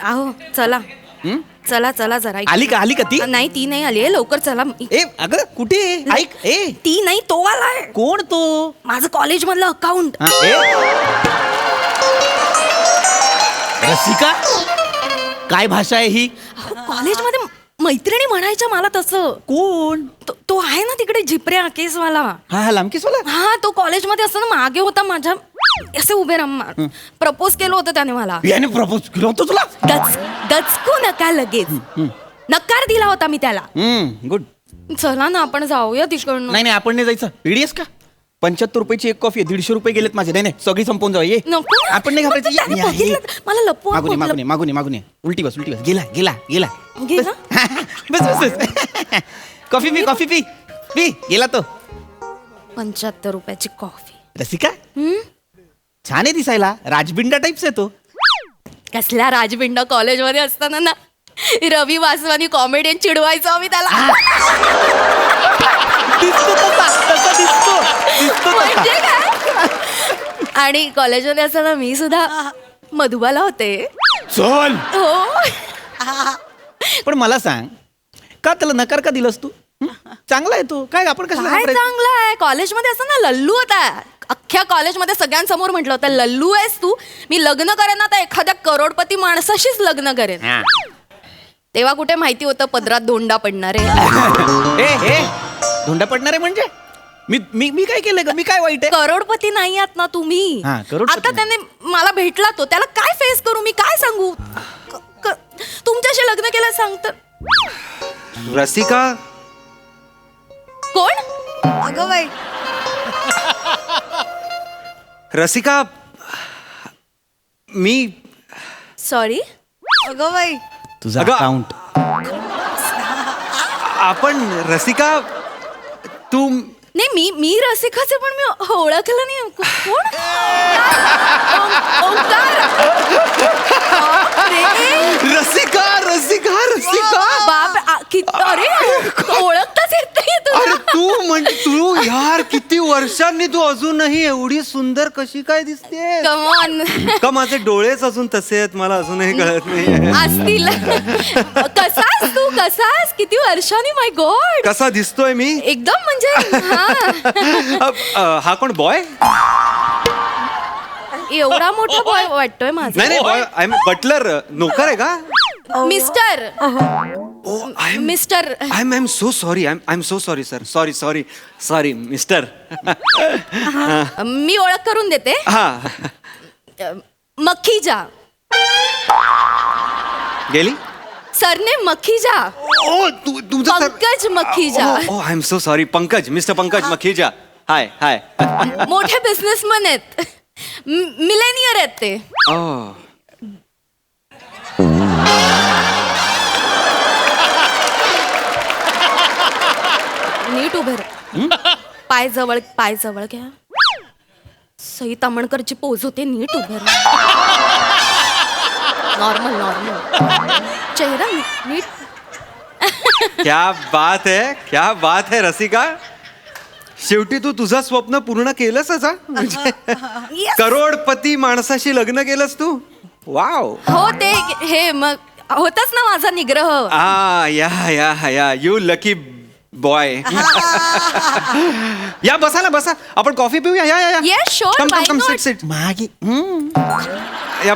आहो चला. चला चला जरा. आली का ती? नाही, ती नाही आली आहे. लवकर चला. ए अगं कुठे? ऐक, ए ती नाही, तो आलाय. कोण तो? माझं कॉलेज मधलं अकाउंट. रसिका, काय भाषा आहे ही? कॉलेजमध्ये मैत्रिणी म्हणायच्या मला तसं. कोण? तो आहे ना तिकडे झिपऱ्या केसवाला. हा, लांबकेसवाला. हा, तो कॉलेजमध्ये असताना मागे होता माझ्या, असे उभे राहून प्रपोज केलं होतं त्याने मला. याने प्रपोज केलं होतं तुला? दचकू नका लगेच. नकार दिला होता मी त्याला. गुड. चला ना आपण जाऊया तिकडनं. नाही, आपण नाही जायचं. इडीएस का? 75 रुपयाची एक कॉफी आहे, 150 रुपये गेलेत माझे. नाही, सगळी संपवून जाऊ. ये, नको. आपण नाही पण त्याने घाबरायचं. बघितलं, मला लपवा. मागून ये. उलटी बस. गेला. घे ना. बस. कॉफी पी. गेला तो. 75 रुपयाची कॉफी. रसिका, छान आहे दिसायला. राजबिंडा टाईप्स आहे तो. कसल्या राजबिंडा? कॉलेजमध्ये असताना ना रवी वासवानी कॉमेडियन चिडवायचो आम्ही त्याला. दिसतो म्हणजे काय? आणि कॉलेजमध्ये असताना मी सुद्धा मधुबाला होते. चल. हो. पण मला सांग, का त्याला नकार का दिलंस तू? चांगला आहे तो. काय आपण कसं काय चांगलं आहे? कॉलेजमध्ये असताना लल्लू होता. अख्ख्या कॉलेजमध्ये सगळ्यांसमोर म्हटलं होतं, लल्लू आहेस तू. मी लग्न करेन ना तर एखाद्या करोडपती माणसाशीच लग्न करेन. तेव्हा कुठे माहिती होतं पदरात धोंडा पडणार आहे. ए धोंडा पडणार आहे म्हणजे? मी काय केलंय का? मी काय वाईट आहे? करोडपती नाही आहात ना तुम्ही. हा, करोडपती आता त्याने मला भेटला तो, त्याला काय फेस करू मी? काय सांगू? तुमच्याशी लग्न केलं सांगत. रसिका, कोण? अगं बाई, रसिका, मी सॉरी. अगं बाई, तुझा अगं, अकाउंट. आपण रसिका, तू नाही, मी रसिकाचे, पण मी ओळखलं नाही. कोण? ओंकार. रसिका. बाप, अरे ओळखताच येत नाही तुला. तू यार किती वर्षांनी तू अजूनही एवढी सुंदर कशी काय दिसते कमॉन का माझे डोळेच अजून तसे आहेत मला अजूनही कळत नाही असतील कसास तू कसास किती वर्षांनी माय गॉड कसा दिसतोय मी एकदम म्हणजे हा. हा कोण बॉय एवढा मोठा बॉय वाटतोय माझा नाही बॉय आय एम बटलर नोकर आहे का mister mister I am so sorry I am so sorry sir sorry mister मी ओळख करून देते हा मखीजा गेली सरने मखीजा ओ तुमचं पंकज मखीजा ओ I am so sorry Pankaj mister Pankaj Makhija hi hi मोठे बिझनेसमॅन आहेत मिलेनियर आहेत ते नीट उभे राहा. पाय जवळ घ्या सई तामणकरची पोज होते नीट उभे नॉर्मल चेहरा नीट क्या बात है रसिका शेवटी तू तुझं स्वप्न पूर्ण केलंसच हा म्हणजे करोडपती माणसाशी लग्न केलंस तू वाव हो ते हे मग होताच ना माझा निग्रह या यू लकी बॉय या बसा ना बसा आपण कॉफी पिऊया या Yes, sure, why not? Sit मागे या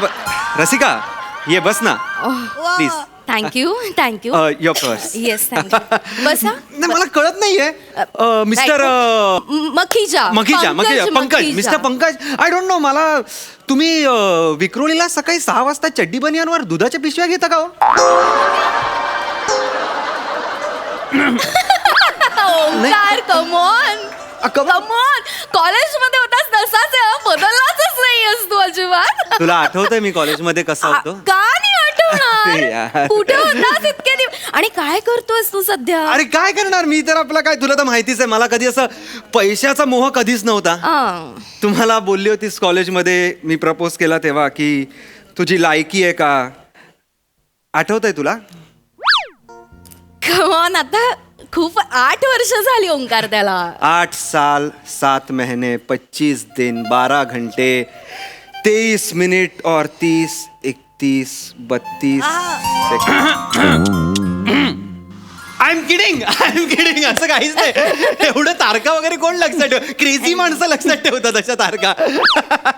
रसिका ये बस ना please thank you your first yes thank you बसा नाही मला कळत नाहीये mister Makhija Pankaj mister Pankaj I don't know मला तुम्ही विक्रोळीला सकाळी 6 वाजता चड्डी बनियांवर दुधाच्या पिशव्या घेता का ओंकार कमॉन कॉलेजमध्ये होतास तसाच आहे, बदललाच नाहीयेस तू अजिबात तुला आठवतंय मी कॉलेजमध्ये कसा होतो का नाही आठवणार यार. कुठे होतास इतके दिवस आणि काय करतोयस तू सध्या अरे काय करणार मी तर आपला काय तुला तर माहितीच आहे मला कधी असं पैशाचा मोह कधीच नव्हता तुम्हाला बोलली होतीस कॉलेजमध्ये मी प्रपोज केला तेव्हा की तुझी लायकी आहे का आठवतंय तुला कमॉन आता खूप 8 वर्ष झाली ओंकार त्याला 8 साल 7 महीने 25 दिन 12 घंटे 23 मिनिट और 30 31 32 आय एम किडिंग असं काहीच नाही एवढं तारखा वगैरे कोण लक्षात ठेव क्रेझी माणसं लक्षात ठेवतात अशा तारखा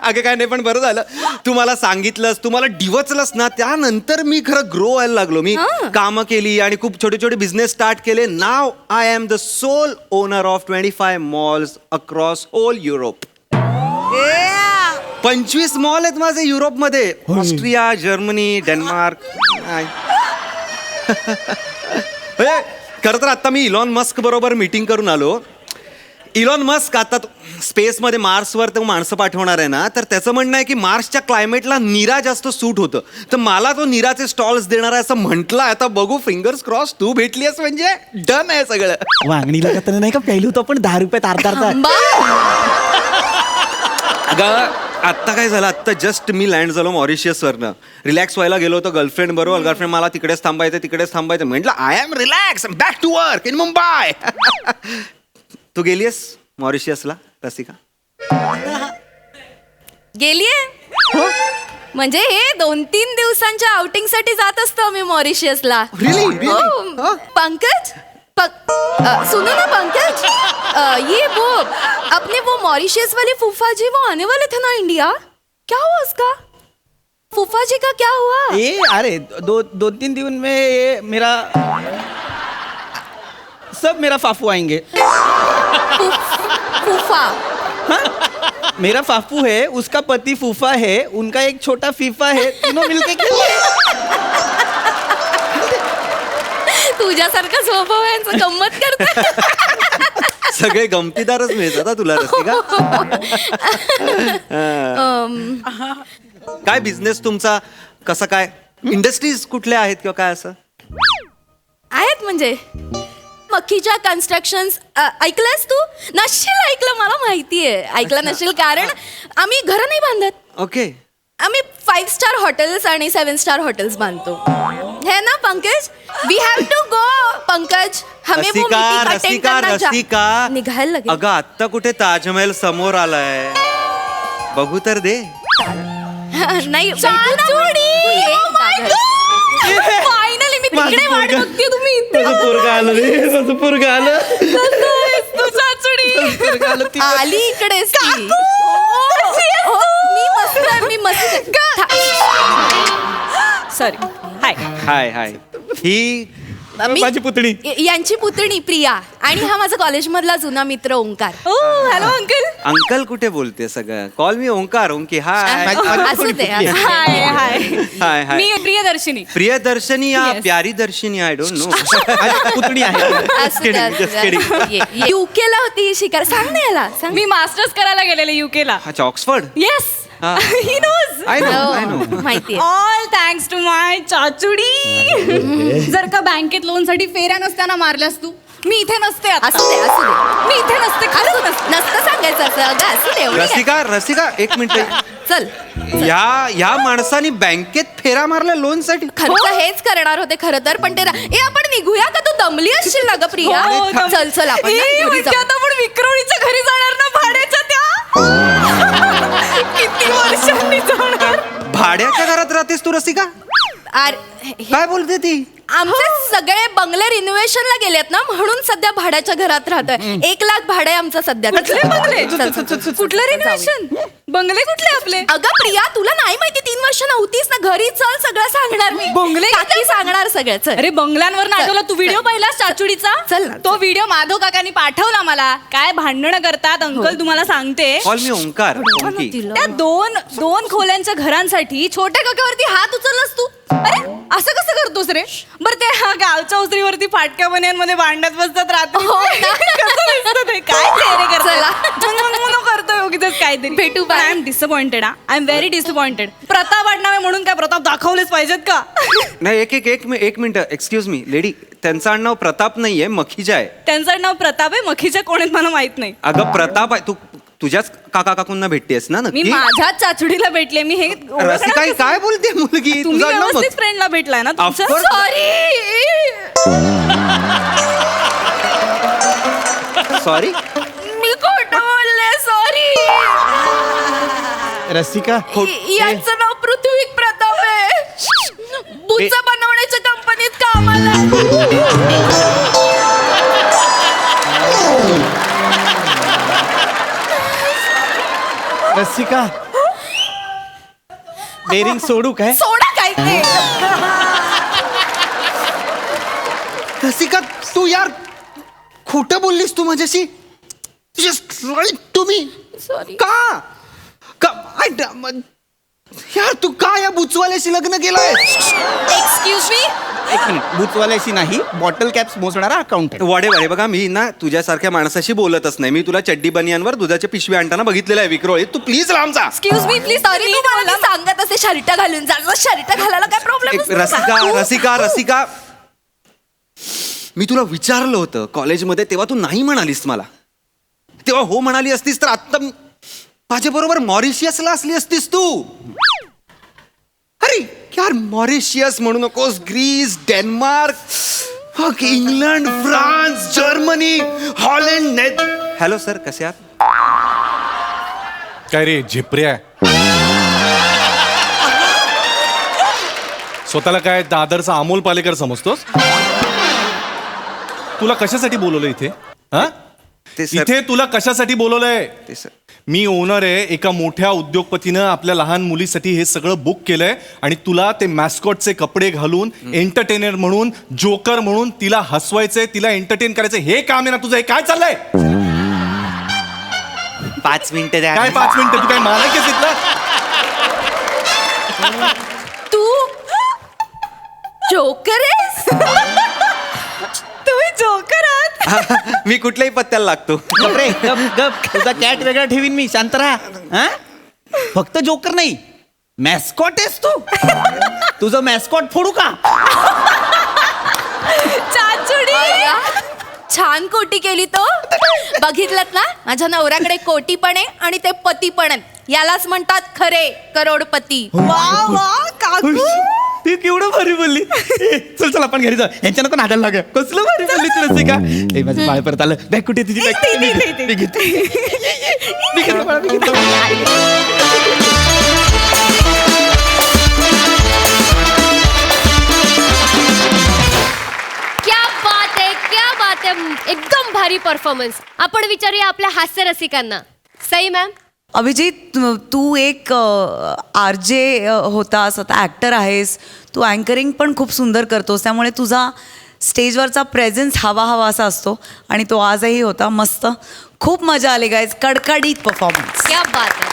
अगं काय नाही पण बरं झालं तू मला सांगितलंस तू मला डिवचलंस ना त्यानंतर मी खरं ग्रो व्हायला लागलो मी कामं केली आणि खूप छोटे छोटे बिझनेस स्टार्ट केले नाव I am the sole owner of 25 malls across all Europe 25 mall आहेत माझे युरोपमध्ये ऑस्ट्रिया जर्मनी डेन्मार्क खरं तर आता मी इलॉन मस्क बरोबर मीटिंग करून आलो इलॉन मस्क आता स्पेसमध्ये मार्सवर तो माणसं पाठवणार आहे ना तर त्याचं म्हणणं आहे की मार्सच्या क्लायमेटला नीरा जास्त सूट होतं तर मला तो नीराचे स्टॉल्स देणार आहे असं म्हटलं आता बघू फिंगर्स क्रॉस तू भेटली आहेस म्हणजे डन आहे सगळं वांगणीला का नाही का प्यायलो होतो आपण 10 रुपये अर्धा अगं आत्ता काय झालं आत्ता जस्ट मी लँड झालो मॉरिशियसवरनं रिलॅक्स व्हायला गेलो होतो गर्लफ्रेंड बरोबर गर्लफ्रेंड मला तिकडेच थांबायचं म्हटलं I am relax back to work in Mumbai तू गेलीयस मॉरिशियसला रसिका गेलीये म्हणजे हे 2-3 दिवसांच्या आउटिंग साठी जात असतो मी मॉरिशियसला Really? हो. पंकज सुनो ना पंकज ये वो अपने वो मॉरिशियस वाले फूफा जी वो आने वाले थे ना इंडिया क्या हुआ उसका फूफा जी का क्या हुआ ये अरे 2-3 दिन में ये मेरा सब मेरा फाफू आएंगे फूफा मेरा फाफू है उसका पति फूफा है उनका एक छोटा फीफा है तीनों मिलके तुझ्यासारखा स्वभाव आहे यांचा गंमत करत सगळे गमतीदारच मिळतात हा तुला रसिका काय बिझनेस तुमचा कसा काय इंडस्ट्रीज कुठल्या आहेत किंवा काय असं आहेत म्हणजे मखीजा कन्स्ट्रक्शन्स ऐकलंस तू नशील ऐकलं मला माहितीये ऐकलं नशील कारण आम्ही घर नाही बांधत ओके आम्ही 5 स्टार हॉटेल्स आणि 7 स्टार हॉटेल्स बांधतो है ना Pankaj. We have to go Pankaj. हमें वो रसिका meeting attend रसिका करना जा- रसिका निघायला लागेल. अगं आत्ता कुठे ताजमहल समोर आलाय, बघू तर दे. नाही फायनली मी तिकडे वाट बघते तुम्ही माझं पोरगं आलं रे, माझं पोरगं आलं. आली इकडेच ती. मी मस्त सॉरी. हाय हाय हाय. ही माझी पुतणी. यांची पुतणी प्रिया आणि हा माझा कॉलेज मधला जुना मित्र ओंकार. Hello uncle. अंकल कुठे बोलते सगळं. कॉल मी ओंकार. ओंकी हाय असू दे हाय हाय. हाय हाय. मी प्रियदर्शिनी. प्रियदर्शनी या Yes. प्यारी दर्शनी आय डोंट नो. पुतणी आहे. युके ला होती ही शिकार. सांग ना याला सांग. मी मास्टर्स करायला गेलेले युकेला. अच्छा ऑक्सफर्ड. येस हा. He knows. I know I know. माहिती ऑल थँक्स टू माय चाचुडी. जर का बँकेत लोन साठी फेऱ्या नसताना मारल्यास तू, मी इथे नसते आता. असू दे असू दे. मी इथे नसते खरंच नसते. नसतं सांगायचं असं. अगं असू दे एवढी काय. रसिका रसिका एक मिनिट. चल या माणसाने बँकेत फेरा मारला लोन साठी. खर्च हेच करणार होते खरं तर पण ते आपण निघूया का. तू दमली असशील ना ग प्रिया. हो, चल चल आपण ना घरी म्हणजे जाऊ. आता पण विक्रोळीच्या घरी जाणार ना भाड्याच्या त्या. किती वर्षांनी जाणार. भाड्याच्या घरात राहतेस तू रसिका. काय बोलते ती. आमचे सगळे बंगले रिनोव्हेशनला गेलेत ना म्हणून सध्या भाड्याच्या घरात राहतोय. 1 लाख भाडं आहे आमचं सध्या. कुठले बंगले? चल, चल, चल, चल. कुठलं रिनोव्हेशन? बंगले कुठले आपले? अगं प्रिया तुला नाही माहिती 3 वर्ष नव्हतीस ना घरी. चल सगळं सांगणार मी. बंगले काकी सांगणार सगळं. चल अरे बंगल्यांवर आठवला तू व्हिडिओ पाहिला चाचुडीचा. चल ना, तो व्हिडिओ माधव काकांनी पाठवला मला. काय भांडणं करतात अंकल तुम्हाला सांगते. कॉल मी ओंकार. ओंकी. त्या दोन खोल्यांच्या घरांसाठी छोट्या काकावरती हात उचललास तू. अरे असं कसं करतोस रे. बरं ते गावच्या उतरीवरती फाटक्या बन्यांमध्ये भांडत बसतात रात्री. हो ना. कसं दिसतं ते. काय चेहरे चला. करतोय उगीचच काहीतरी. भेटू, I am disappointed. I am very disappointed. Pratap आडनावे म्हणून काय प्रताप दाखवलेच पाहिजेत का. नाही एक मिनिट एक्सक्यूज मी लेडी. त्यांचं आडनाव प्रताप नाहीये मखीजा आहे. त्यांचं नाव प्रताप आहे. मखीच्या कोण आहेत मला माहित नाही. अगं प्रताप आहे. तू तुझ्याच काका काकूंना भेटतेस ना मी नक्की. माझ्याच चाचुडीला भेटले. मी हे रसिका काय बोलते मुलगी. तुम्ही तुझं आडनाव व्यवस्थित फ्रेंडला भेटलाय ना तुमच्या. Of course. सॉरी. मी खोटं बोलले. सॉरी. रसिका यांचं नाव पृथ्वी प्रताप आहे. बुचा बनवण्याच्या कंपनीत कामाला आहे. रसिका डेअरिंग सोडू काय. सोडा काय ते. रसिका तू यार खोटं बोललीस तू माझ्याशी. तुम्ही सॉरी. का यार तू का या बुचवाल्याशी लग्न केलंय. Excuse me. एक मिनिट. बुचवाल्याशी नाही बॉटल कॅप्स मोजणारा अकाउंटंट. वाडे बघा मी ना तुझ्यासारख्या माणसाशी बोलतच नाही. मी तुला चड्डी बनियांवर दुधाच्या पिशवी आणताना बघितलेलं आहे विक्रोळीत. तू प्लीज लांब जा. Excuse me please. सॉरी तू मला सांगत असे शर्ट घालून जा. शर्ट घालायला काय प्रॉब्लेम. रसिका मी तुला विचारलं होतं कॉलेजमध्ये तेव्हा तू नाही म्हणालीस मला. तेव्हा हो म्हणाली असतीस तर आत्ता माझ्या बरोबर मॉरिशियसला असली असतीस तू. अरे यार मॉरिशियस म्हणू नकोस. Greece Denmark England France Germany Holland hello sir कसे आहात. काय रे झिपऱ्या. स्वतःला काय दादरचा अमोल पालेकर समजतोस. तुला कशासाठी बोलवलं इथे. हा ते सर इथे तुला कशासाठी बोलवलंय. ते सर मी ओनर आहे. एका मोठ्या उद्योगपतीनं आपल्या लहान मुलीसाठी हे सगळं बुक केलंय आणि तुला ते मॅस्कॉटचे कपडे घालून एंटरटेनर म्हणून जोकर म्हणून तिला हसवायचंय तिला एंटरटेन करायचं हे काम आहे ना तुझं. हे काय चाललंय. 5 मिनिटं द्या. काय 5 मिनिटं. तू काय मालक आहेस इथला. तू जोकर आहेस. तुम्ही जोकर आहात. मी कुठल्याही पत्त्याला लागतो. गप रे गप गप. तुझा कॅट वेगळा ठेवीन मी. शांत राहा. हा फक्त जोकर नाही मॅस्कॉट आहेस तू. तुझं मॅस्कॉट फोडू का. चाचुडी छान कोटी केली तो. बघितलं ना माझ्या नवऱ्याकडे कोटी पण आहे आणि ते पती पण आहेत. यालाच म्हणतात खरे करोडपती. वा वा काकू ती केवढं भारी बोलली चल चल आपण घरी जाऊ यांच्या नको नादाला लागा कसलं भारी बोलली तू रसिका ए माझं बाळ परत आलं बॅग कुठे तुझी बॅग मी घेतो. मी घेतो बाळा, मी घेतो. क्या बात आहे, क्या बात आहे, एकदम भारी परफॉर्मन्स. आपण विचारूया आपल्या हास्य रसिकांना. सई मॅम. अभिजित, तू एक आरजे होतास, आता ॲक्टर आहेस, तू अँकरिंग पण खूप सुंदर करतोस, त्यामुळे तुझा स्टेजवरचा प्रेझेन्स हवा हवा असा असतो आणि तो आजही होता. मस्त, खूप मजा आली गाईज, कडकडीत परफॉर्मन्स. क्या बात आहे.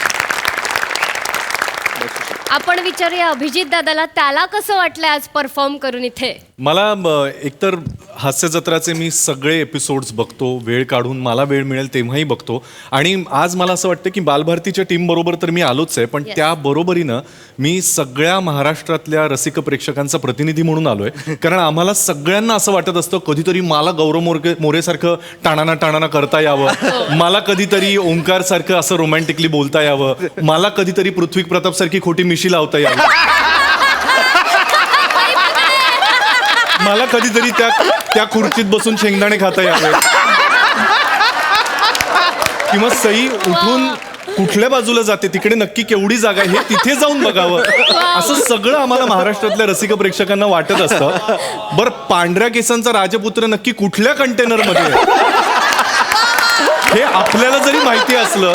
आपण विचारूया अभिजित दादाला, त्याला कसं वाटलं आज परफॉर्म करून इथे. मला एकतर हास्य जत्राचे मी सगळे एपिसोड्स बघतो, वेळ काढून मला वेळ मिळेल तेव्हाही बघतो. आणि आज मला असं वाटतं की बालभारतीच्या टीम बरोबर तर मी आलोच आहे, पण Yes. त्या बरोबरीनं मी सगळ्या महाराष्ट्रातल्या रसिक प्रेक्षकांचा प्रतिनिधी म्हणून आलोय. कारण आम्हाला सगळ्यांना असं वाटत असतं कधीतरी मला गौरव मोरेसारखं टाणाना टाणाना करता यावं, मला कधीतरी ओंकार सारखं असं रोमॅन्टिकली बोलता यावं, मला कधीतरी पृथ्वी प्रताप सारखी खोटी मिशी लावता यावी, मला कधीतरी त्या खुर्चीत बसून शेंगदाणे खाता यावे, किंवा सई उठून कुठल्या बाजूला जाते तिकडे नक्की केवढी जागा आहे हे तिथे जाऊन बघावं, असं सगळं आम्हाला महाराष्ट्रातल्या रसिक प्रेक्षकांना वाटत असतं. बरं, पांढऱ्या केसांचा राजपुत्र नक्की कुठल्या कंटेनरमध्ये आहे हे आपल्याला जरी माहिती असलं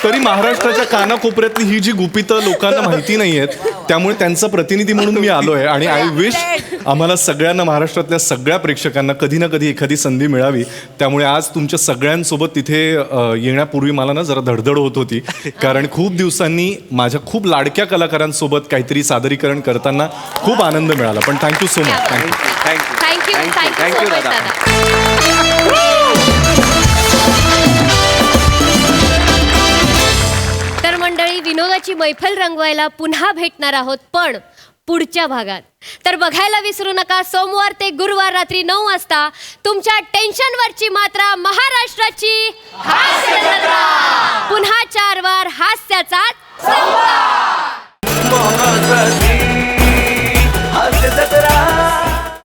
तरी महाराष्ट्राच्या कानाकोपऱ्यातली ही जी गुपितं लोकांना माहिती नाही आहेत, त्यामुळे त्यांचा प्रतिनिधी म्हणून मी आलो आहे. आणि आय विश आम्हाला सगळ्यांना, महाराष्ट्रातल्या सगळ्या प्रेक्षकांना कधी ना कधी एखादी संधी मिळावी. त्यामुळे आज तुमच्या सगळ्यांसोबत तिथे येण्यापूर्वी मला ना जरा धडधड होत होती, कारण खूप दिवसांनी माझ्या खूप लाडक्या कलाकारांसोबत काहीतरी सादरीकरण करताना खूप आनंद मिळाला. पण thank you so much. Thank you thank you दादा. तर मंडळी, विनोदाची मैफल रंगवायला पुन्हा भेटणार आहोत, पण पुढच्या भागात. तर बघायला विसरू नका, सोमवार ते गुरुवार रात्री 9 वाजता तुमच्या टेन्शनवरची मात्रा, महाराष्ट्राची हास्य जत्रा. पुन्हा 4 वार हास्याचा